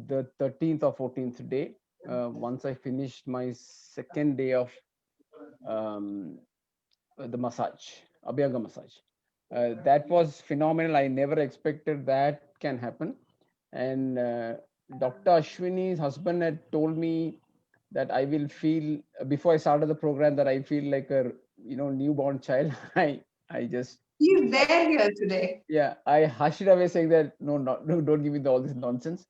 the 13th or 14th day. Once I finished my second day of um, the massage, Abhyanga massage. That was phenomenal. I never expected that can happen. And Dr. Ashwini's husband had told me that I will feel before I started the program that I feel like a newborn child. I just He's there here today. yeah, I hushed it away saying that no, don't give me all this nonsense.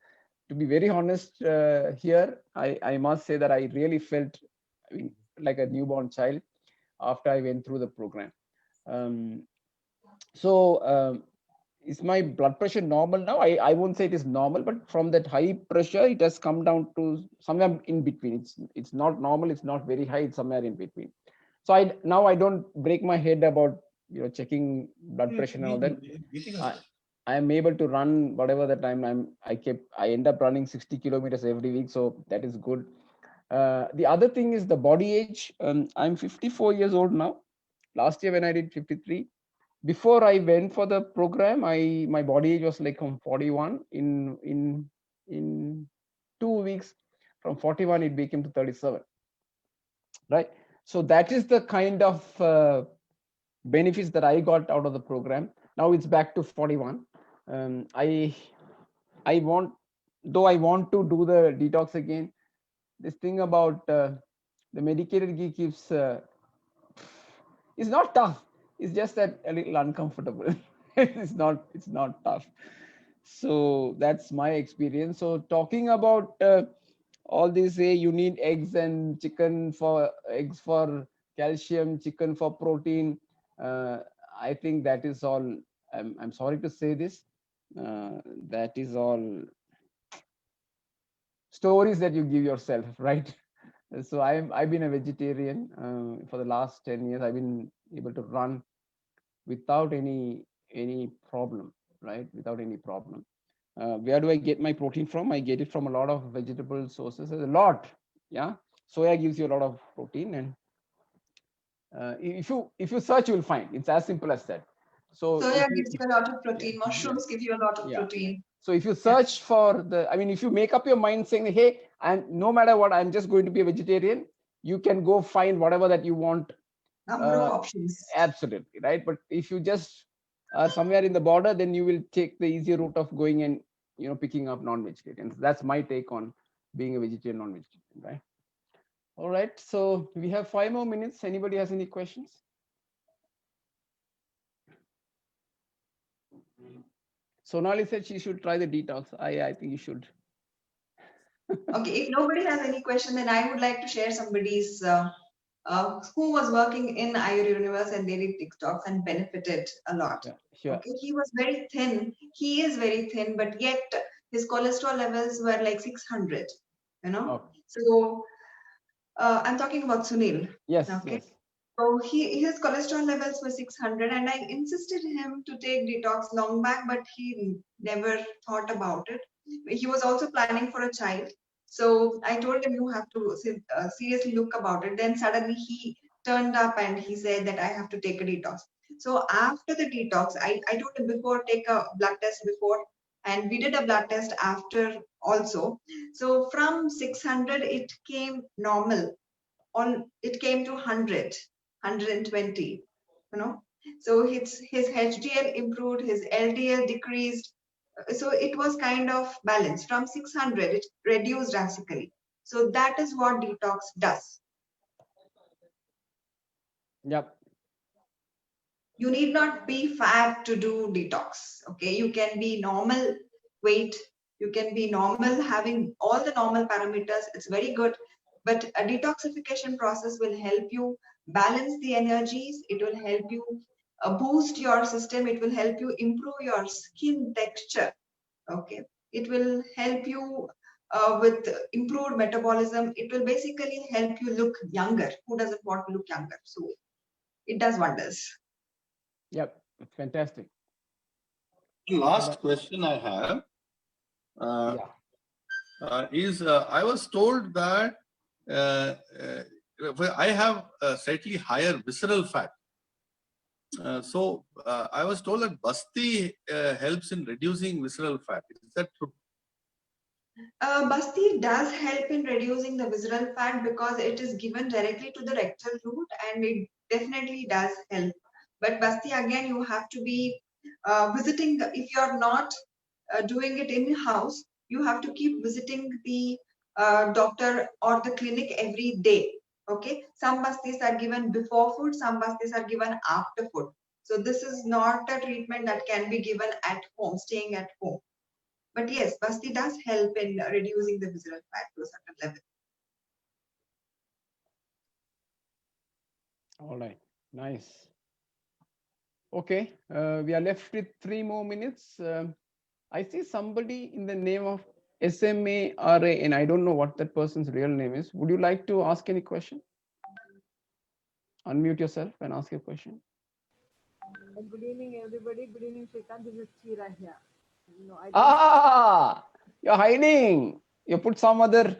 To be very honest, here I must say that I really felt, I mean, like a newborn child after I went through the program. Um, so is my blood pressure normal now? I won't say it is normal, but from that high pressure, it has come down to somewhere in between. It's not normal. It's not very high. It's somewhere in between. So now I don't break my head about checking blood pressure and all that. I am able to run whatever the time I end up running 60 kilometers every week, so that is good. The other thing is the body age. I'm 54 years old now. Last year when I did 53, before I went for the program, my body age was like 41. In 2 weeks, from 41 it became to 37. Right. So that is the kind of benefits that I got out of the program. Now it's back to 41. I want, though I want to do the detox again. This thing about the medicated ghee keeps it's not tough. It's just that a little uncomfortable. It's not tough. So that's my experience. So talking about all this, say you need eggs for calcium, chicken for protein. Uh, I think that is all. I'm sorry to say this. That is all stories that you give yourself, right? So I've been a vegetarian for the last 10 years. I've been able to run without any problem, right? Without any problem. Where do I get my protein from? I get it from a lot of vegetable sources. A lot, yeah. Soya gives you a lot of protein, and If you search, you will find. It's as simple as that. So Soya if gives you, you a lot of yeah, protein. yeah, Mushrooms give you a lot of yeah. protein. So if you Yeah. search for the, I mean, if you make up your mind saying, hey, and no matter what, I'm just going to be a vegetarian, you can go find whatever that you want. Number of options. Absolutely, right? But if you just are somewhere in the border, then you will take the easy route of going and picking up non-vegetarians. That's my take on being a vegetarian, non-vegetarian, right? All right, so we have 5 more minutes. Anybody has any questions? Sonali said she should try the detox. I think you should. Okay, if nobody has any question, then I would like to share somebody's who was working in AyurUniverse and they did TikToks and benefited a lot. Yeah, sure. Okay, he was very thin. He is very thin, but yet his cholesterol levels were like 600. Okay. So I'm talking about Sunil. Yes, Okay. yes. So his cholesterol levels were 600, and I insisted him to take detox long back, but he never thought about it. He was also planning for a child, so I told him you have to seriously look about it. Then suddenly he turned up and he said that I have to take a detox. So after the detox, I told him before take a blood test before, and we did a blood test after also. So from 600 it came normal. It came to 100, 120, so his HDL improved, his LDL decreased, so it was kind of balanced. From 600 it reduced drastically. So that is what detox does. Yep. You need not be fat to do detox. Okay, you can be normal weight, you can be normal having all the normal parameters. It's very good, but a detoxification process will help you balance the energies. It will help you boost your system. It will help you improve your skin texture. Okay, it will help you with improved metabolism. It will basically help you look younger. Who doesn't want to look younger? So it does wonders. Yep. Fantastic. Last question I have is I was told that I have a slightly higher visceral fat. So I was told that Basti helps in reducing visceral fat. Is that true? Basti does help in reducing the visceral fat because it is given directly to the rectal route, and it definitely does help. But Basti, again, you have to be visiting. If you're not doing it in house, you have to keep visiting the doctor or the clinic every day. Okay, some Bastis are given before food, some Bastis are given after food. So this is not a treatment that can be given at home, staying at home. But yes, Basti does help in reducing the visceral fat to a certain level. All right. Nice. Okay. We are left with 3 more minutes. I see somebody in the name of SMARA, and I don't know what that person's real name is. Would you like to ask any question? Unmute yourself and ask a question. Good evening, everybody. Good evening, Shrikant. This is Chira here. You're hiding. You put some other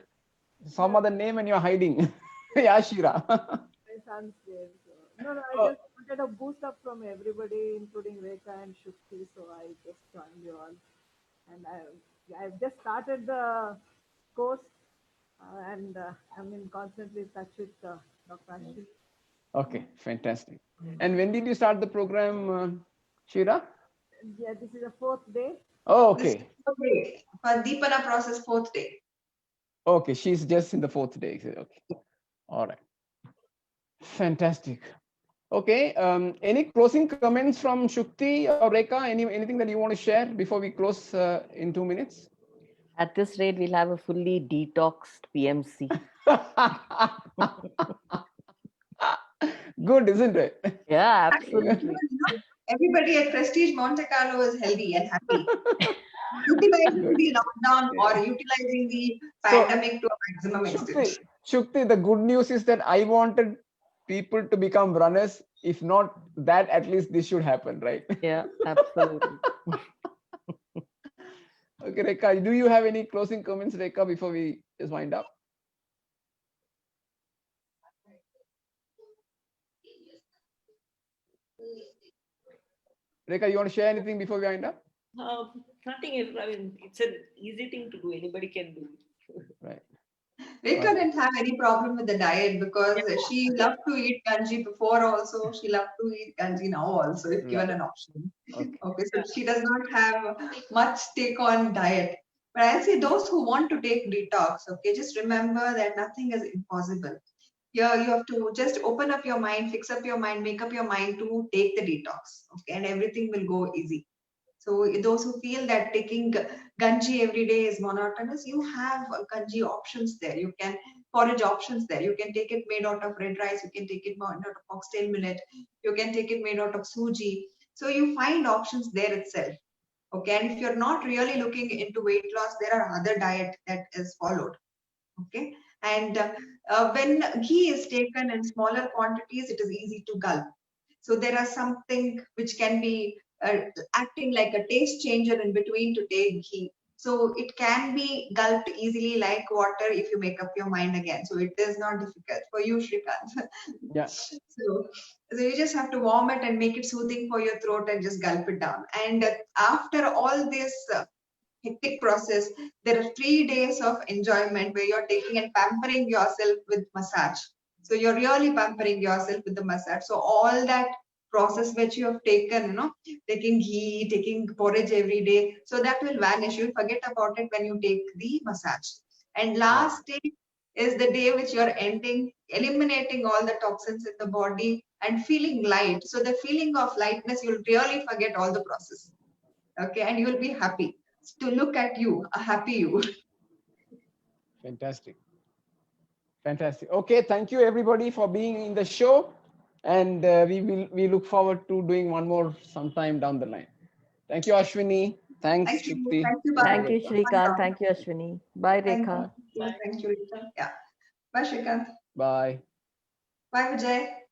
name and you're hiding. Yeah, Shira. My son's there. So. No, I just wanted a boost up from everybody, including Rekha and Shukti. So I just joined you all. And I've just started the course and I'm in constantly touch with Dr. Ashwini. Okay, fantastic. And when did you start the program, Shira? Yeah, this is the 4th day. Oh, This okay. is 4th day. For Deepana process, 4th day. Okay, she's just in the 4th day. Okay. All right. Fantastic. Okay. Any closing comments from Shukti or Rekha? Anything that you want to share before we close in 2 minutes? At this rate, we'll have a fully detoxed PMC. Good, isn't it? Yeah, absolutely. Everybody at Prestige Monte Carlo is healthy and happy. Utilizing the lockdown or utilizing the pandemic to a maximum extent. Shukti, the good news is that I wanted people to become runners. If not that, at least this should happen, right? Yeah, absolutely. Okay, Rekha, do you have any closing comments, Rekha, before we just wind up? Rekha, you want to share anything before we wind up? Nothing. I mean, it's an easy thing to do. Anybody can do it. Right. Reka didn't have any problem with the diet because she loved to eat kanji before also. She loved to eat kanji now also if given Right. an option. Okay. Okay, so she does not have much take on diet. But I'll say those who want to take detox, okay, just remember that nothing is impossible. Here you have to just open up your mind, fix up your mind, make up your mind to take the detox. Okay, and everything will go easy. So those who feel that taking ganji every day is monotonous, you have ganji options there. You can porridge options there. You can take it made out of red rice. You can take it made out of foxtail millet. You can take it made out of suji. So you find options there itself. Okay, and if you're not really looking into weight loss, there are other diet that is followed. Okay, and when ghee is taken in smaller quantities, it is easy to gulp. So there are something which can be acting like a taste changer in between to take ghee. So it can be gulped easily like water if you make up your mind again. So it is not difficult for you, Shrikant. Yeah. So you just have to warm it and make it soothing for your throat and just gulp it down. And after all this hectic process, there are 3 days of enjoyment where you're taking and pampering yourself with massage. So you're really pampering yourself with the massage. So all that process which you have taken, taking ghee, taking porridge every day, so that will vanish. You'll forget about it when you take the massage. And last day is the day which you're ending, eliminating all the toxins in the body and feeling light. So the feeling of lightness, you'll really forget all the process. Okay, and you will be happy to look at you, a happy you. Fantastic. Fantastic. Okay, thank you everybody for being in the show, and we look forward to doing one more sometime down the line. Thank you, Ashwini. Thanks, Thank you. Shukti. Thank you, Thank you, Thank bye. you, Rekha. Shrikant. Thank you, Ashwini. Bye, Thank Rekha. you. Bye. Thank you, Rita. Yeah. Bye, Shrikant. Bye. Bye, Vijay.